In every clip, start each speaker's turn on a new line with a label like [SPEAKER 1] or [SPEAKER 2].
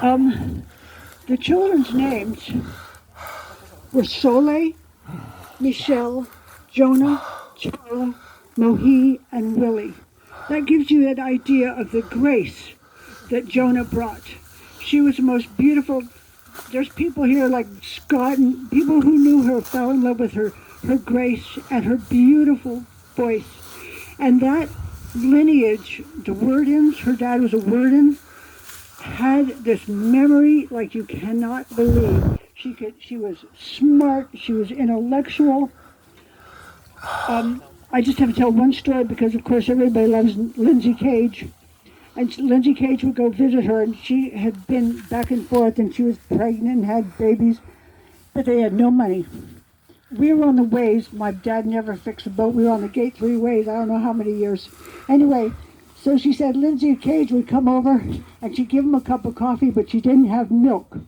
[SPEAKER 1] The children's names were Soleil, Michelle, Jonah, Charla, Mohi, and Willie. That gives you an idea of the grace that Jonah brought. She was the most beautiful. There's people here like Scott and people who knew her fell in love with her grace and her beautiful voice. And that lineage, the Wordens, her dad was a Worden, had this memory like you cannot believe. She was smart, she was intellectual. I just have to tell one story because of course everybody loves Lindsay Cage. And Lindsay Cage would go visit her, and she had been back and forth, and she was pregnant and had babies, but they had no money. We were on the ways. My dad never fixed a boat. We were on the Gate 3 ways. I don't know how many years. Anyway, so she said Lindsay Cage would come over, and she'd give him a cup of coffee, but she didn't have milk.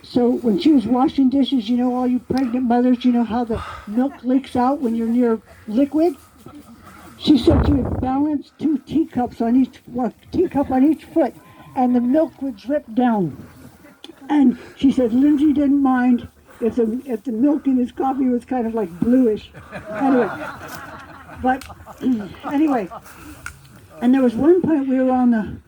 [SPEAKER 1] So when she was washing dishes, you know, all you pregnant mothers, you know how the milk leaks out when you're near liquid? She said she would balance two teacups on each, teacup on each foot, and the milk would drip down. And she said Lindsay didn't mind if the milk in his coffee was kind of like bluish. Anyway, and there was one point we were on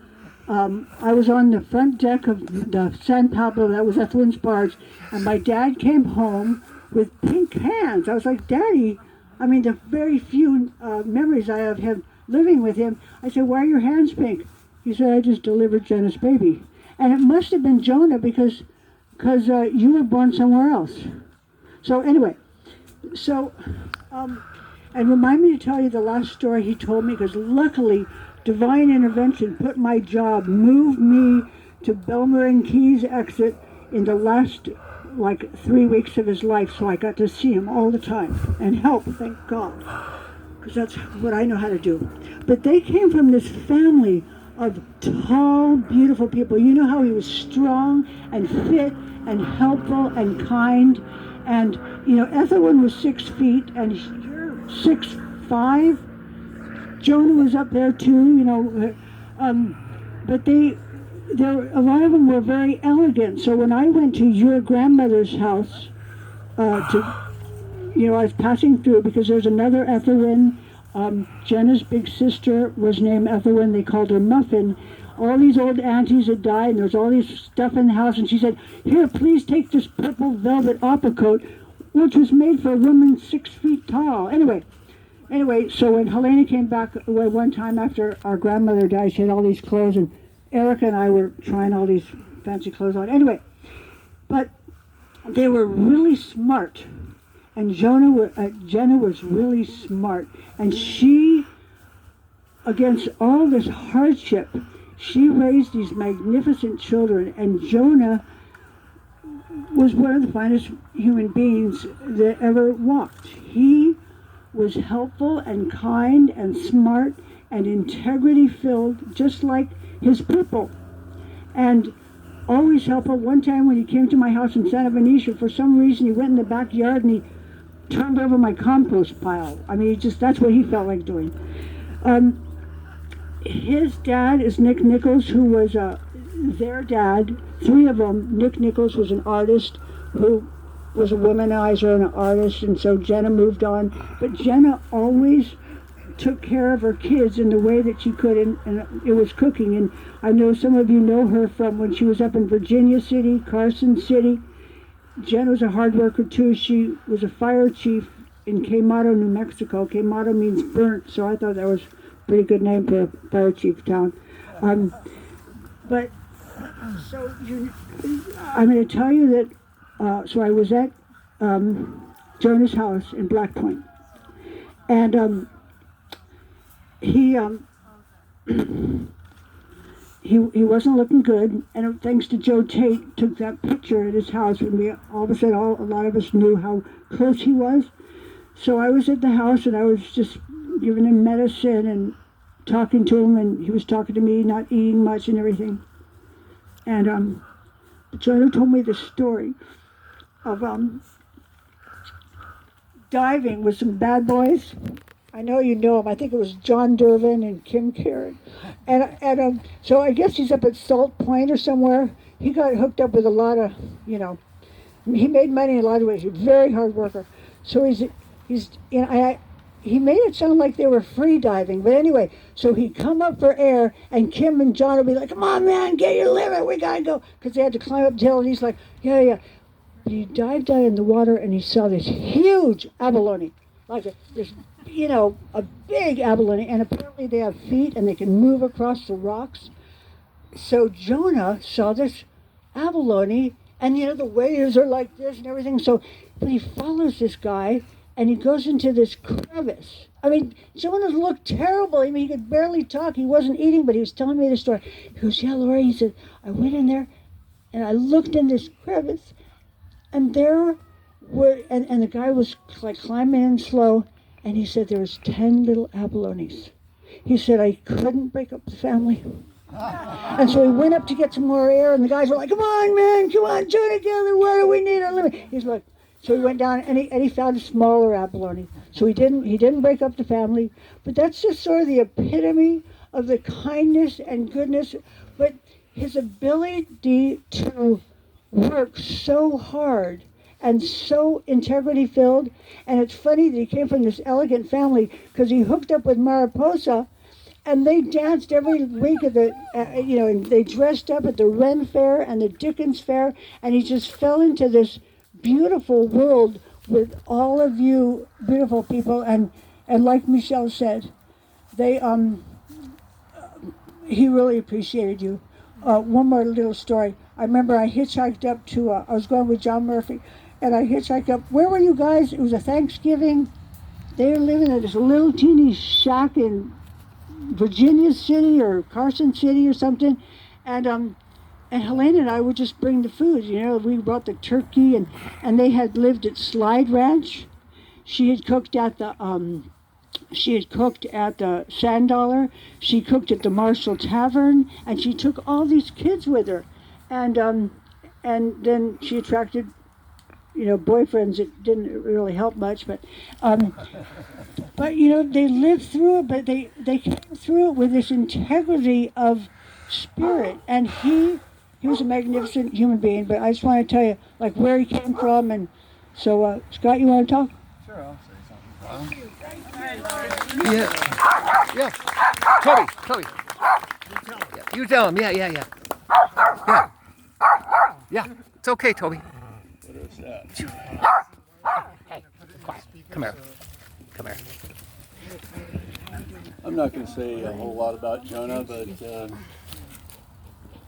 [SPEAKER 1] I was on the front deck of the San Pablo, that was Ethelwyn's barge, and my dad came home with pink hands. I was like, Daddy, I mean, the very few memories I have him living with him, I said, why are your hands pink? He said, I just delivered Jonah's baby. And it must have been Jonah because you were born somewhere else. So anyway, and remind me to tell you the last story he told me, because luckily divine intervention moved me to Belmarin Keys exit in the last 3 weeks of his life, so I got to see him all the time and help, thank God, because that's what I know how to do. But they came from this family of tall, beautiful people. You know how he was strong and fit and helpful and kind, and you know, Ethelwyn was 6 feet and you're 6'5". Jonah was up there too, you know, but a lot of them were very elegant. So when I went to your grandmother's house, I was passing through because there's another Ethelwyn. Jenna's big sister was named Ethelwyn. They called her Muffin. All these old aunties had died, and there's all this stuff in the house. And she said, "Here, please take this purple velvet opera coat, which was made for a woman 6 feet tall." Anyway, so when Helena came back one time after our grandmother died, she had all these clothes, and Erica and I were trying all these fancy clothes on. Anyway, but they were really smart, and Jenna was really smart, and she, against all this hardship, she raised these magnificent children, and Jonah was one of the finest human beings that ever walked. He was helpful and kind and smart and integrity-filled, just like his people, and always helpful. One time when he came to my house in Santa Benicia, for some reason he went in the backyard and he turned over my compost pile. I mean, that's what he felt like doing. His dad is Nick Nickolds, who was their dad. 3 of them. Nick Nickolds was an artist who was a womanizer and an artist, and so Jenna moved on. But Jenna always took care of her kids in the way that she could, and it was cooking. And I know some of you know her from when she was up in Virginia City, Carson City. Jenna was a hard worker too. She was a fire chief in Quemado, New Mexico. Quemado means burnt, so I thought that was a pretty good name for a fire chief town. I'm going to tell you that so I was at Jonah's house in Black Point, and he wasn't looking good, and thanks to Joe Tate, took that picture at his house, and we all of a sudden, a lot of us knew how close he was. So I was at the house, and I was just giving him medicine and talking to him, and he was talking to me, not eating much and everything. And Jonah told me the story of diving with some bad boys I know you know him. I think it was John Dervin and Kim Karen. And so I guess he's up at Salt Point or somewhere. He got hooked up with a lot of, you know, he made money in a lot of ways. He's a very hard worker. So he's you know, he made it sound like they were free diving. But anyway, so he'd come up for air, and Kim and John would be like, "Come on, man, get your limit. We gotta go," because they had to climb up the hill. And he's like, "Yeah, yeah." But he dived down in the water, and he saw this huge abalone, like this, you know, a big abalone. And apparently they have feet, and they can move across the rocks. So Jonah saw this abalone, and you know the waves are like this and everything. So, but he follows this guy, and he goes into this crevice. I mean, Jonah looked terrible. I mean, he could barely talk. He wasn't eating, but he was telling me the story. He goes, "Yeah, Lori," he said, "I went in there, and I looked in this crevice, and there were, and the guy was like climbing in slow, and he said there was 10 little abalones. He said, I couldn't break up the family." And so he went up to get some more air, and the guys were like, "Come on, man, come on, join together. What do we need? A limit." He's like, so he went down, and he found a smaller abalone. So he didn't break up the family, but that's just sort of the epitome of the kindness and goodness, but his ability to work so hard and so integrity filled. And it's funny that he came from this elegant family because he hooked up with Mariposa. And they danced every week at the, you know, and they dressed up at the Ren Fair and the Dickens Fair, and he just fell into this beautiful world with all of you beautiful people. And like Michelle said, they he really appreciated you. One more little story. I remember I hitchhiked up to, I was going with John Murphy, and I hitchhiked up. Where were you guys? It was a Thanksgiving. They were living in this little teeny shack in Virginia City or Carson City or something, and Helene and I would just bring the food. You know, we brought the turkey, and they had lived at Slide Ranch. She had cooked at the Sand Dollar. She cooked at the Marshall Tavern, and she took all these kids with her, and then she attracted, you know, boyfriends. It didn't really help much, but you know, they lived through it, but they came through it with this integrity of spirit. And he was a magnificent human being. But I just want to tell you, like, where he came from. And so, Scott, you want to talk?
[SPEAKER 2] Sure, I'll say something. Yeah. Toby. Yeah, you tell him. Yeah. Yeah. It's okay, Toby.
[SPEAKER 3] What is that?
[SPEAKER 2] Hey, quiet. Come here.
[SPEAKER 3] I'm not going to say a whole lot about Jonah, but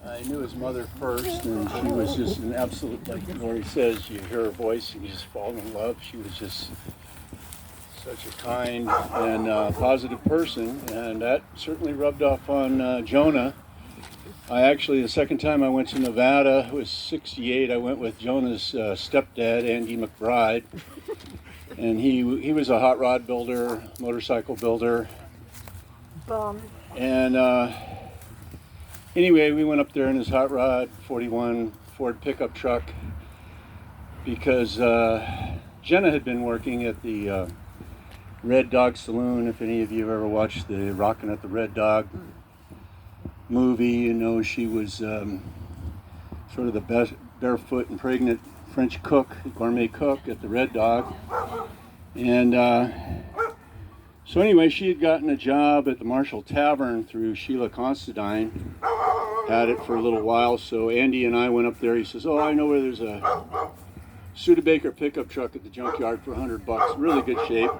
[SPEAKER 3] I knew his mother first, and she was just an absolute, like Lori says, you hear her voice and you just fall in love. She was just such a kind and positive person, and that certainly rubbed off on Jonah. The second time I went to Nevada, it was 68, I went with Jonah's stepdad, Andy McBride. And he was a hot rod builder, motorcycle builder. And anyway, we went up there in his hot rod 41 Ford pickup truck because Jenna had been working at the Red Dog Saloon. If any of you have ever watched the Rockin' at the Red Dog movie, you know she was sort of the best barefoot and pregnant French cook, gourmet cook at the Red Dog. And so anyway, she had gotten a job at the Marshall Tavern through Sheila Constantine, had it for a little while. So Andy and I went up there. He says, "Oh, I know where there's a Studebaker pickup truck at the junkyard for $100, really good shape."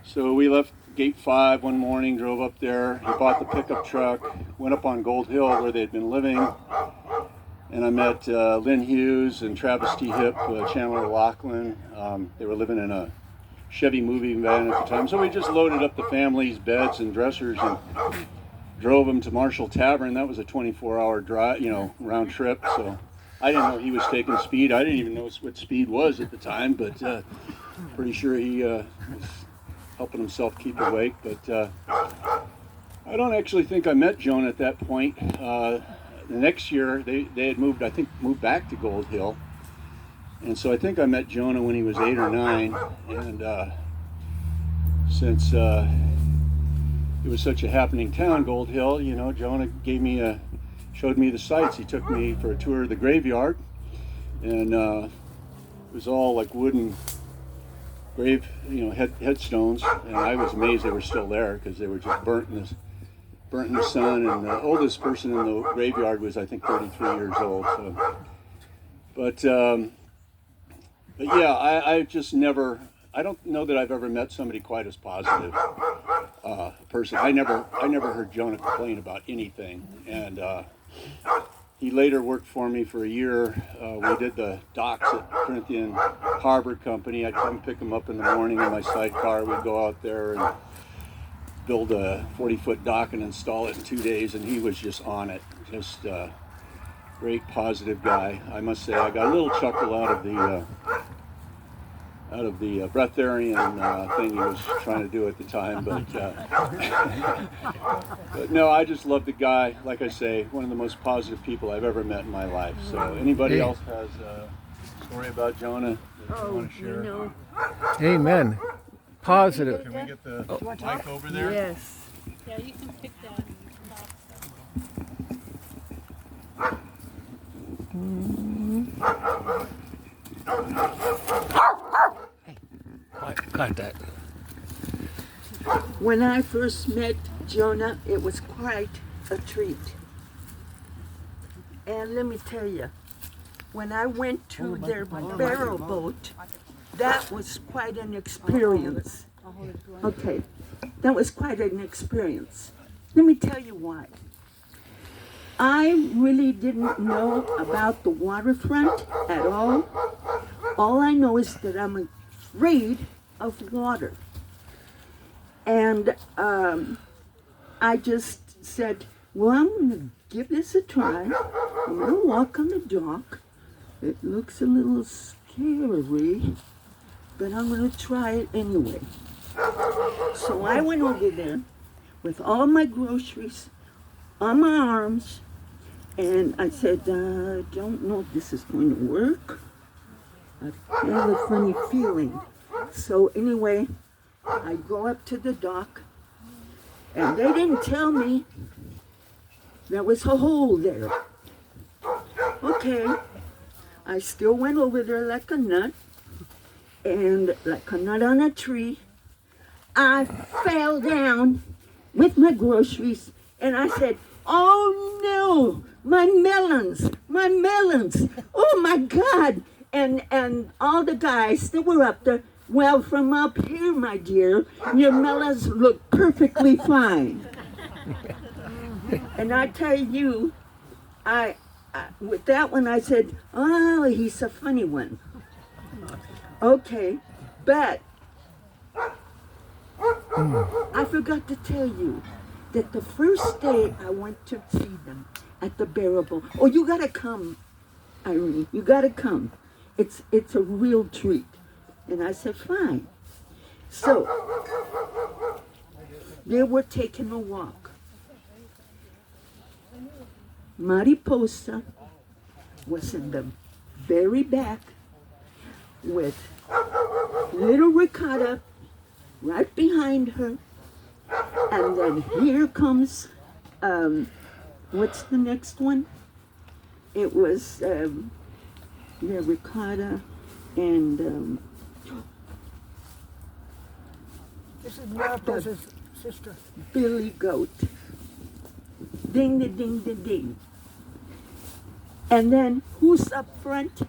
[SPEAKER 3] So we left Gate 5 one morning, drove up there. He bought the pickup truck, went up on Gold Hill where they'd been living. And I met Lynn Hughes and Travis T. Hip, Chandler Laughlin. They were living in a Chevy moving van at the time. So we just loaded up the family's beds and dressers and drove them to Marshall Tavern. That was a 24-hour drive, round trip. So I didn't know he was taking speed. I didn't even know what speed was at the time, but pretty sure he was helping himself keep awake. But I don't actually think I met Jonah at that point. The next year, they had moved back to Gold Hill. And so I think I met Jonah when he was 8 or 9. And since it was such a happening town, Gold Hill, you know, Jonah showed me the sights. He took me for a tour of the graveyard, and it was all like wooden grave, headstones, and I was amazed they were still there because they were just burnt in the sun. And the oldest person in the graveyard was, I think, 33 years old. So, but yeah, I just never. I don't know that I've ever met somebody quite as positive person. I never heard Jonah complain about anything, and he later worked for me for a year. We did the docks at Corinthian Harbor Company. I'd come pick him up in the morning in my sidecar. We'd go out there and build a 40-foot dock and install it in 2 days, and he was just on it. Just a great, positive guy. I must say, I got a little chuckle out of the breatharian thing he was trying to do at the time, but no, I just love the guy. Like I say, one of the most positive people I've ever met in my life. So anybody else has a story about Jonah that you want to share?
[SPEAKER 2] Amen. Positive.
[SPEAKER 3] Can we get the mic over there?
[SPEAKER 4] Yes.
[SPEAKER 5] Yeah, you can pick that.
[SPEAKER 2] Got that.
[SPEAKER 4] When I first met Jonah, it was quite a treat. And let me tell you, when I went to their barrel boat, that was quite an experience. Okay, that was quite an experience. Let me tell you why. I really didn't know about the waterfront at all. All I know is that I'm afraid of water. And I just said, well, I'm going to give this a try. I'm going to walk on the dock. It looks a little scary, but I'm going to try it anyway. So I went over there with all my groceries on my arms, and I said, I don't know if this is going to work. I have a funny feeling. So anyway, I go up to the dock, and they didn't tell me there was a hole there. Okay, I still went over there like a nut, and like a nut on a tree. I fell down with my groceries, and I said, oh no, my melons, oh my God. And all the guys that were up there, well, from up here, my dear, your melons look perfectly fine. And I tell you, with that one, I said, oh, he's a funny one. Okay, but I forgot to tell you that the first day I went to see them at the barrel boat. Oh, you gotta come, Irene, you gotta come. It's a real treat. And I said, fine. So, they were taking a walk. Mariposa was in the very back with little Ricotta right behind her. And then here comes, what's the next one? It was Ricotta and
[SPEAKER 1] This is Mariposa's sister.
[SPEAKER 4] Billy Goat. Ding, ding, ding, ding, ding. And then who's up front?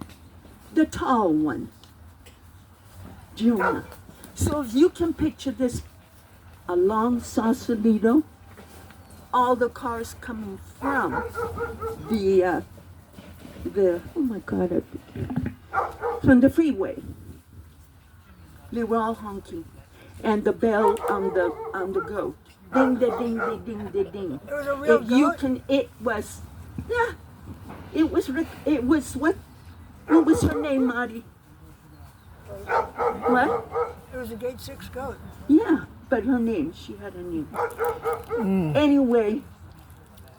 [SPEAKER 4] The tall one, Jonah. So if you can picture this along Sausalito, all the cars coming from the oh my God, from the freeway. They were all honking, and the bell on the goat, ding, ding, ding, ding, ding, ding, ding.
[SPEAKER 1] It was a real
[SPEAKER 4] If you
[SPEAKER 1] goat?
[SPEAKER 4] can, it was, yeah, it was what was her name, Marty? What?
[SPEAKER 1] It was a Gate 6 goat.
[SPEAKER 4] Yeah, but her name, she had a name. Anyway,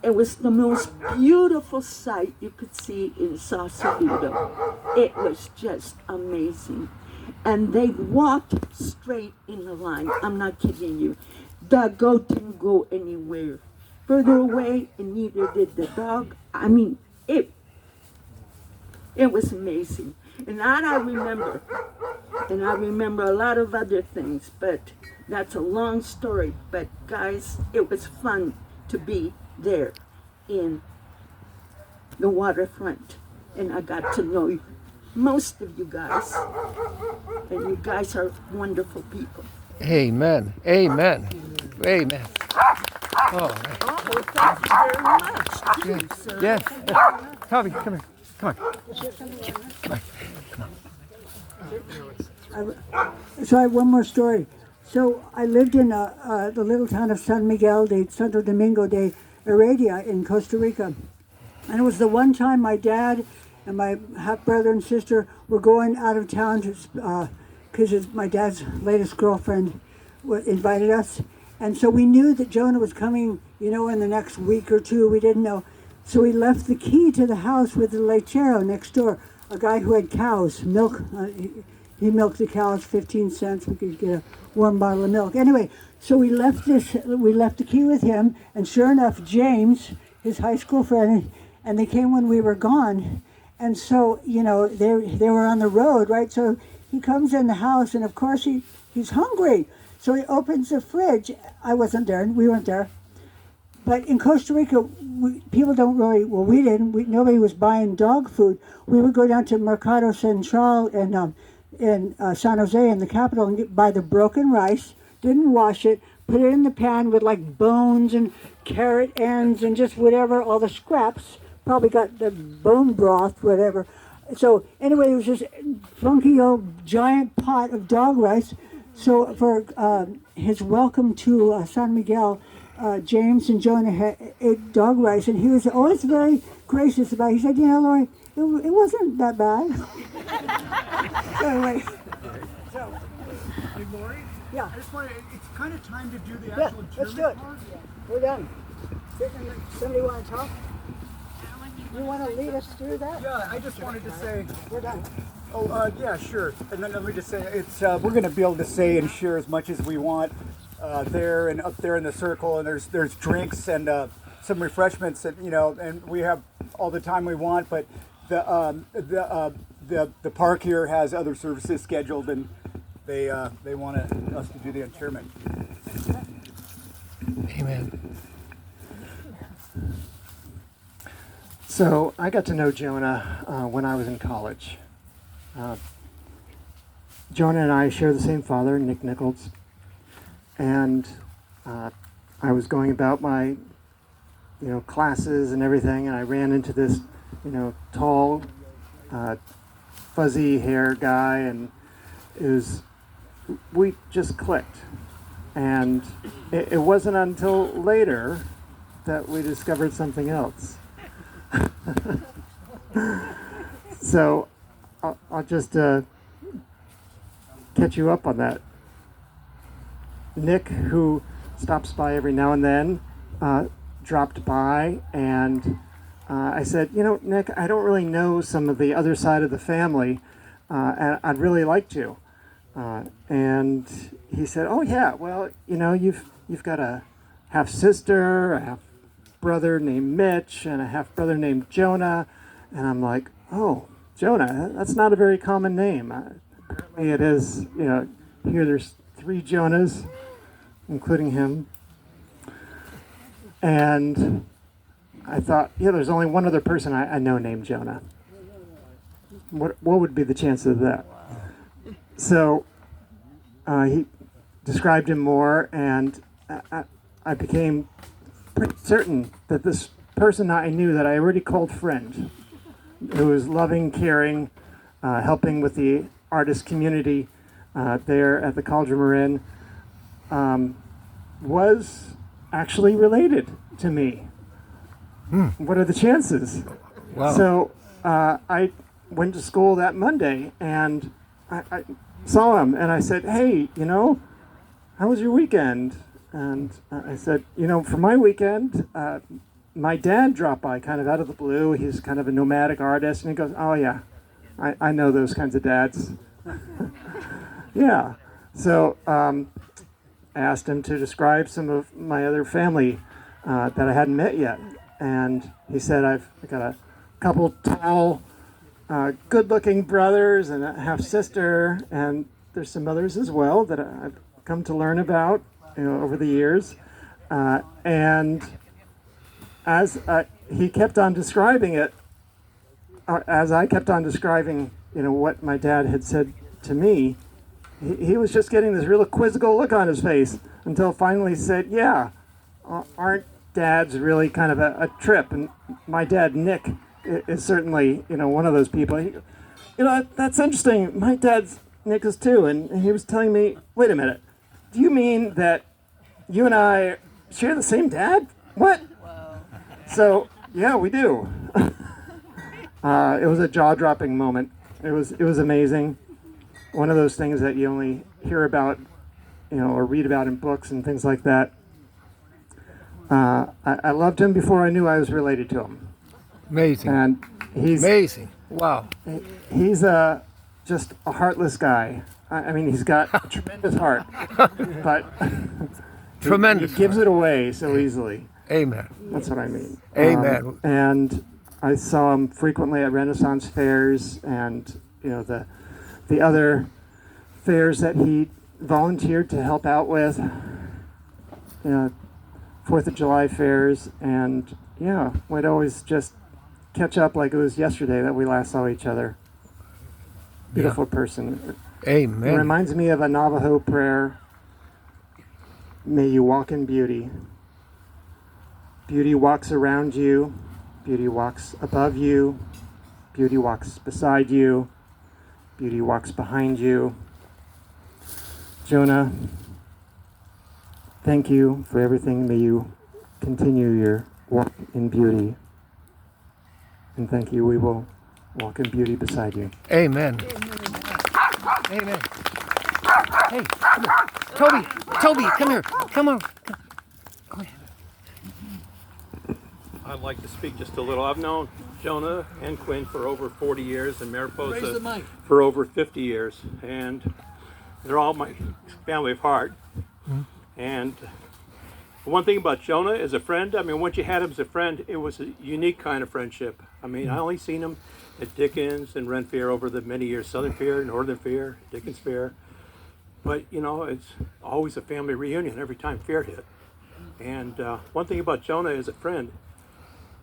[SPEAKER 4] it was the most beautiful sight you could see in Sausalito. It was just amazing. And they walked straight in the line. I'm not kidding you. The goat didn't go anywhere further away, and neither did the dog. I mean, it was amazing. And that I remember. And I remember a lot of other things, but that's a long story. But guys, it was fun to be there in the waterfront. And I got to know most of you guys. And you guys are wonderful people.
[SPEAKER 2] Amen. Amen. Amen. Oh, man.
[SPEAKER 4] Oh, well, thank you very much, too, sir.
[SPEAKER 2] Yes. Tommy, come here. Come on.
[SPEAKER 1] So I have one more story. So I lived in the little town of San Miguel de Santo Domingo de Heredia in Costa Rica. And it was the one time my dad and my half-brother and sister were going out of town because my dad's latest girlfriend invited us. And so we knew that Jonah was coming, in the next week or two. We didn't know. So we left the key to the house with the lechero next door, a guy who had cows, milk. He milked the cows 15 cents. We could get a warm bottle of milk. Anyway, so we left the key with him, and sure enough, James, his high school friend, and they came when we were gone. And so, they were on the road, right? So he comes in the house, and of course he's hungry. So he opens the fridge. I wasn't there, and we weren't there. But in Costa Rica, people don't really, we didn't. Nobody was buying dog food. We would go down to Mercado Central in San Jose, in the capital, and buy the broken rice, didn't wash it, put it in the pan with like bones and carrot ends and just whatever, all the scraps. Probably got the bone broth, whatever. So anyway, it was this funky old giant pot of dog rice. So for his welcome to San Miguel, James and Jonah ate dog rice, and he was always very gracious about it. He said, Lori, it wasn't that bad. So anyway.
[SPEAKER 5] Hey, Lori?
[SPEAKER 1] Yeah.
[SPEAKER 5] I just want to, it's kind of time to do the
[SPEAKER 1] Yeah,
[SPEAKER 5] actual
[SPEAKER 1] let's do
[SPEAKER 5] German
[SPEAKER 1] it.
[SPEAKER 5] part.
[SPEAKER 1] We're done. Somebody want to talk? You want to lead us through that?
[SPEAKER 5] Yeah, I just wanted to say,
[SPEAKER 1] We're done.
[SPEAKER 5] yeah, sure. And then let me just say, it's we're going to be able to say and share as much as we want there and up there in the circle. And there's drinks and some refreshments, and and we have all the time we want. But the park here has other services scheduled, and they want us to do the interment.
[SPEAKER 2] Amen.
[SPEAKER 6] So I got to know Jonah when I was in college. Jonah and I share the same father, Nickolds, and I was going about my, classes and everything, and I ran into this, tall, fuzzy hair guy, and we just clicked. And it wasn't until later that we discovered something else. So I'll just catch you up on that. Nick, who stops by every now and then, dropped by, and I said, Nick, I don't really know some of the other side of the family, and I'd really like to. And he said, oh yeah, well, you've got a half sister, a half brother named Mitch, and a half brother named Jonah. And I'm like, oh, Jonah, that's not a very common name. Apparently it is, here there's 3 Jonahs, including him. And I thought, there's only one other person I know named Jonah. What would be the chance of that? So he described him more, and I became pretty certain that this person I knew that I already called friend, who was loving, caring, helping with the artist community there at the Cauldron Marin, was actually related to me. What are the chances?
[SPEAKER 2] Wow.
[SPEAKER 6] So I went to school that Monday, and I saw him, and I said, hey, how was your weekend? And I said, for my weekend, my dad dropped by kind of out of the blue. He's kind of a nomadic artist. And he goes, oh, yeah, I know those kinds of dads. Yeah. So I asked him to describe some of my other family that I hadn't met yet. And he said, I've got a couple tall, good-looking brothers and a half-sister, and there's some others as well that I've come to learn about, over the years. And as he kept on describing it, as I kept on describing, what my dad had said to me, he was just getting this real quizzical look on his face until finally he said, yeah, aren't dads really kind of a trip? And my dad, Nick, is certainly, one of those people. That's interesting. My dad's Nick is too. And he was telling me, wait a minute, do you mean that you and I share the same dad? What? So, yeah, we do. It was a jaw-dropping moment. It was amazing. One of those things that you only hear about, or read about in books and things like that. I loved him before I knew I was related to him.
[SPEAKER 2] Amazing.
[SPEAKER 6] And he's
[SPEAKER 2] Amazing. Wow.
[SPEAKER 6] He's just a heartless guy. I mean, he's got a tremendous heart, but
[SPEAKER 2] Tremendous.
[SPEAKER 6] he gives it away so easily.
[SPEAKER 2] Amen.
[SPEAKER 6] That's what I mean.
[SPEAKER 2] Amen.
[SPEAKER 6] And I saw him frequently at Renaissance fairs and, the other fairs that he volunteered to help out with, 4th of July fairs. And, we'd always just catch up like it was yesterday that we last saw each other. Beautiful person.
[SPEAKER 2] Amen.
[SPEAKER 6] It reminds me of a Navajo prayer. May you walk in beauty. Beauty walks around you. Beauty walks above you. Beauty walks beside you. Beauty walks behind you. Jonah, thank you for everything. May you continue your walk in beauty. And thank you. We will walk in beauty beside you.
[SPEAKER 2] Amen. Amen. Hey, come here. Toby, come here. Come on. Go ahead.
[SPEAKER 7] I'd like to speak just a little. I've known Jonah and Quinn for over 40 years and Mariposa for over 50 years. And they're all my family of heart. Mm-hmm. And one thing about Jonah as a friend, once you had him as a friend, it was a unique kind of friendship. I only seen him at Dickens and Ren Fair over the many years, Southern Fair, Northern Fair, Dickens Fair. But, it's always a family reunion every time fair hit. And one thing about Jonah as a friend,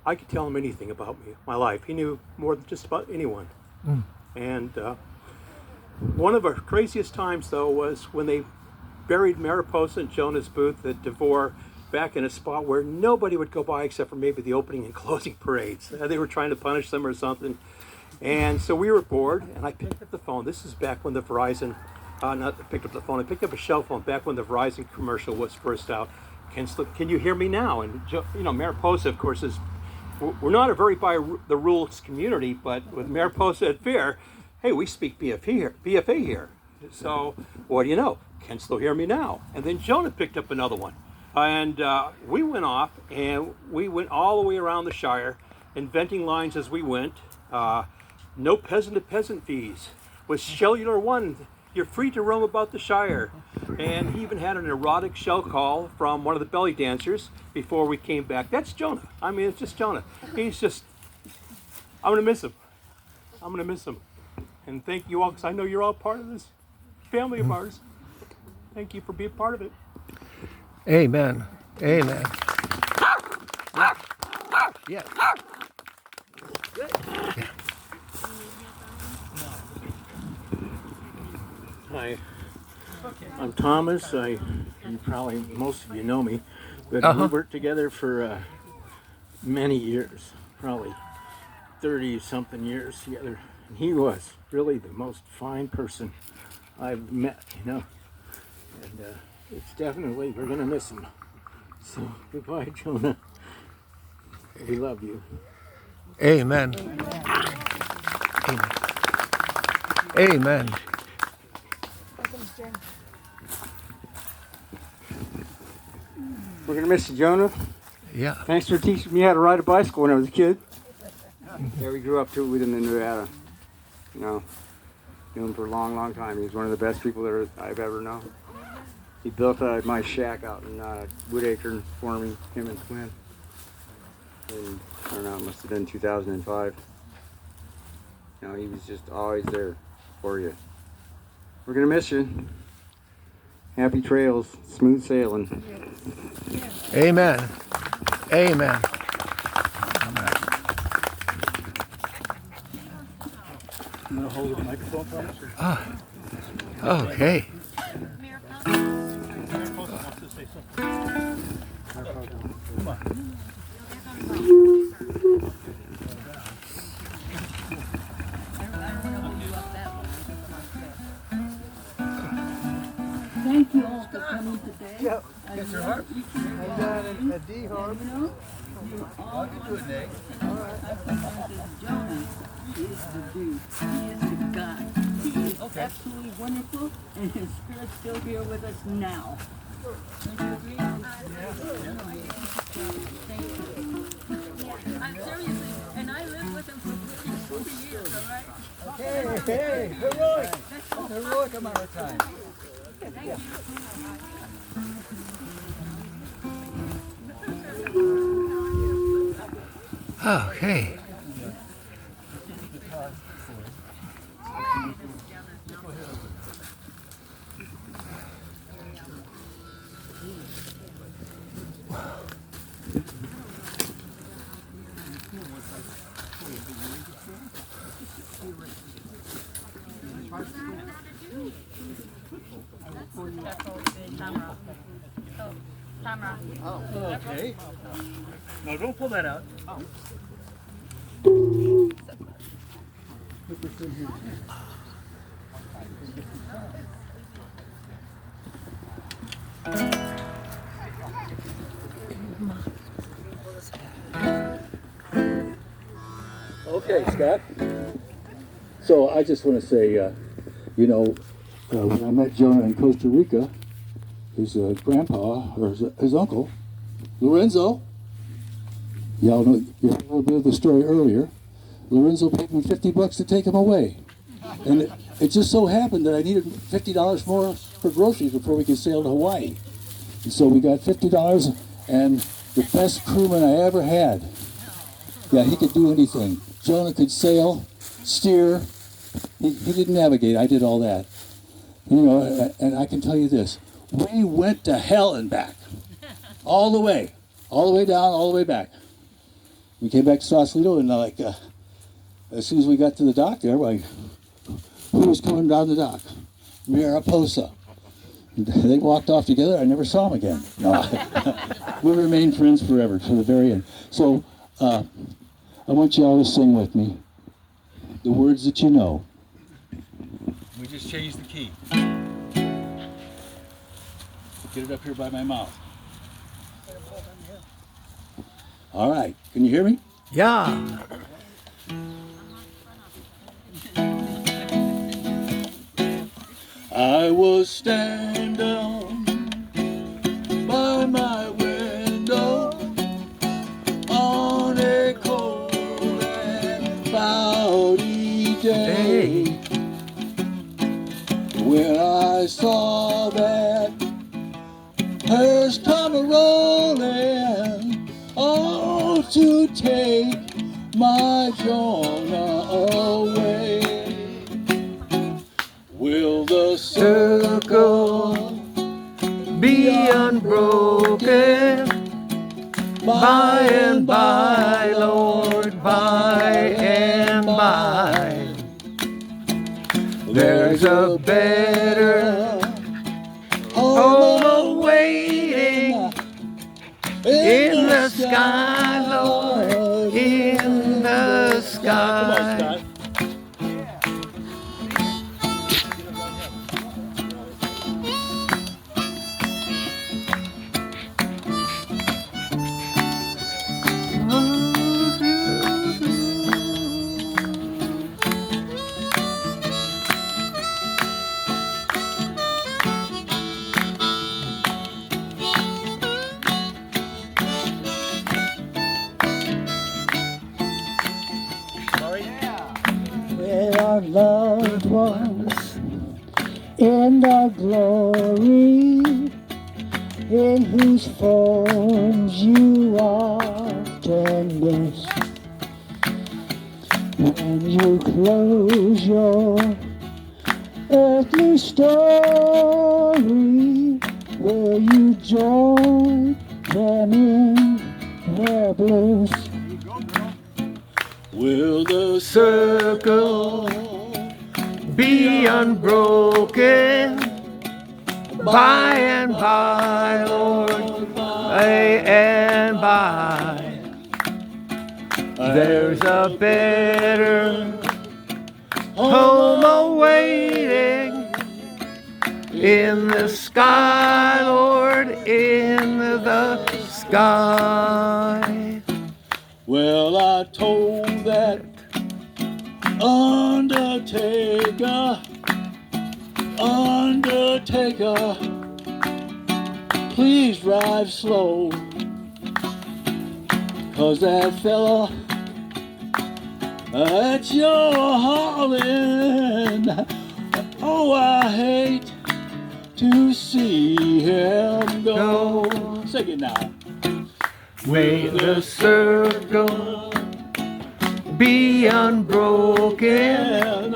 [SPEAKER 7] I could tell him anything about me, my life. He knew more than just about anyone. Mm. And one of our craziest times, though, was when they buried Mariposa in Jonah's booth at DeVore back in a spot where nobody would go by except for maybe the opening and closing parades. They were trying to punish them or something. And so we were bored, and I picked up the phone. This is back when the Verizon, I picked up a cell phone back when the Verizon commercial was first out. Can you hear me now? And, Mariposa, of course, we're not a very by the rules community, but with Mariposa at fair, hey, we speak BFA here. So, what do you know? Can still hear me now. And then Jonah picked up another one. And we went off, and we went all the way around the Shire, inventing lines as we went. No peasant-to-peasant fees. With Cellular One, you're free to roam about the Shire. And he even had an erotic shell call from one of the belly dancers before we came back. That's Jonah. It's just Jonah. I'm going to miss him. And thank you all, because I know you're all part of this family of ours. Thank you for being part of it.
[SPEAKER 2] Amen. Amen. Yeah.
[SPEAKER 4] Good.
[SPEAKER 2] Yeah.
[SPEAKER 3] Hi, I'm Thomas. Most of you know me, but we worked together for many years, probably 30-something years together. And he was really the most fine person I've met, And it's definitely, we're going to miss him. So, goodbye, Jonah. We love you.
[SPEAKER 2] Amen. Amen.
[SPEAKER 5] We're going to miss you, Jonah.
[SPEAKER 2] Yeah.
[SPEAKER 5] Thanks for teaching me how to ride a bicycle when I was a kid. Yeah, we grew up too. We didn't know how to,
[SPEAKER 2] Knew him for a long, long time. He's one of the best people that I've ever known. He built my shack out in Woodacre for me, him and Quinn. And I don't know, it must have been 2005. You know, he was just always there for you. We're gonna miss you. Happy trails, smooth sailing.
[SPEAKER 8] Amen. Amen.
[SPEAKER 5] I'm gonna hold the microphone for us.
[SPEAKER 8] Okay.
[SPEAKER 4] Thank you all for coming today.
[SPEAKER 5] Yeah.
[SPEAKER 4] Yes, your heart.
[SPEAKER 5] I got a D harp.
[SPEAKER 4] I'll get you an A. Jonah is the dude. He is the guy. He is absolutely wonderful, and his spirit's still here with us now. Don't you agree?
[SPEAKER 9] I'm seriously, and I lived with him for 40 years, all right?
[SPEAKER 5] Hey, heroic. That's a heroic amount of time.
[SPEAKER 8] Okay.
[SPEAKER 5] Okay. No, don't pull that out.
[SPEAKER 3] Okay, Scott. So I just want to say, when I met Jonah in Costa Rica, his grandpa, or his uncle, Lorenzo, y'all know, you heard a little bit of the story earlier. Lorenzo paid me $50 to take him away. And it just so happened that I needed $50 more for groceries before we could sail to Hawaii. And so we got $50 and the best crewman I ever had. Yeah, he could do anything. Jonah could sail, steer. He didn't navigate. I did all that. You know, and I can tell you this. We went to hell and back. All the way down, all the way back. We came back to Sausalito, and as soon as we got to the dock there, who was coming down the dock? Mariposa. They walked off together. I never saw them again. No. We remained friends forever to the very end. So I want you all to sing with me the words that you know.
[SPEAKER 5] We just changed the key. Get it up here by my mouth.
[SPEAKER 3] All right. Can you hear me?
[SPEAKER 8] Yeah.
[SPEAKER 3] I was standing by my window on a cold and cloudy day when I saw that hearse come rolling, oh, to take my Jonah away. Will the circle
[SPEAKER 8] Be unbroken by and by, Lord, by and by. There's a better home awaiting in the sky, Lord, in the sky.
[SPEAKER 5] Sorry.
[SPEAKER 1] our loved ones in the glory in whose forms you often miss. When you close your earthly story, will you join them in their bliss?
[SPEAKER 8] Will the circle be unbroken by and by, Lord, by and by? There's a better home awaiting in the sky, Lord, in the sky.
[SPEAKER 3] Well, I told that undertaker, please drive slow, 'cause that fella that you're hauling, oh, I hate to see him go. Sing it now.
[SPEAKER 8] May the circle be unbroken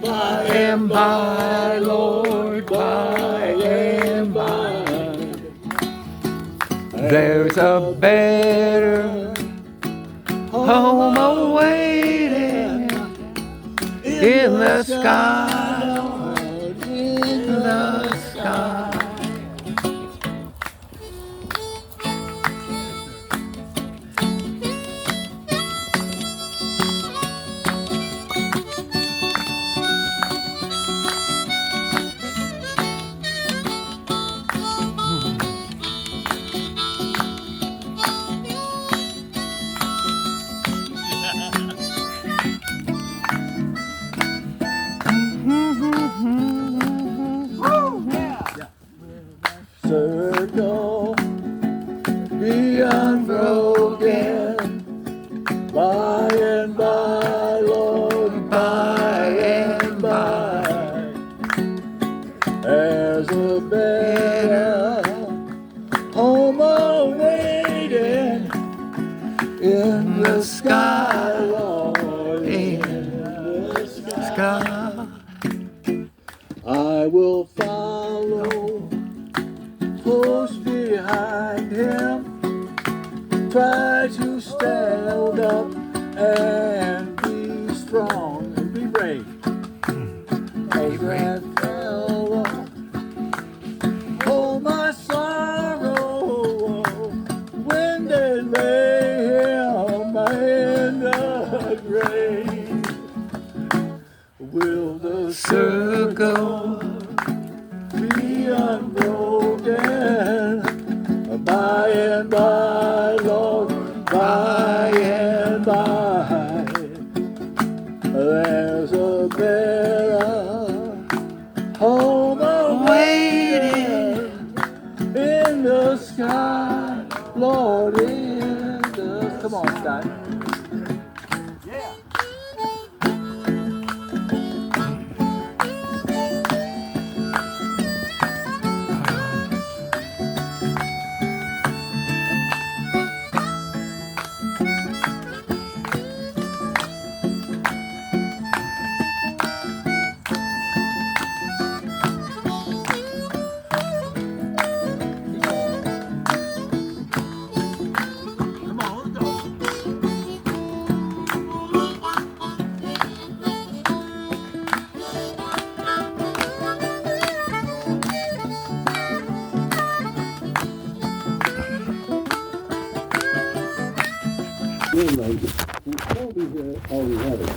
[SPEAKER 8] by and by, Lord, by and by. There's a better home awaiting in the sky, Lord, in the sky.
[SPEAKER 3] Circle be unbroken by and by, Lord, by and by. There's a better home awaiting in the sky, Lord, in the sky. I will follow close behind him, try to stand up and be strong and be brave. As that fellow, oh my sorrow, when they lay him in the grave, will the circle be unbroken by and by, Lord, by and by. There's a better home awaiting in the sky, Lord, in the... Come on, Scott. Anyway, we'll be here all we have it.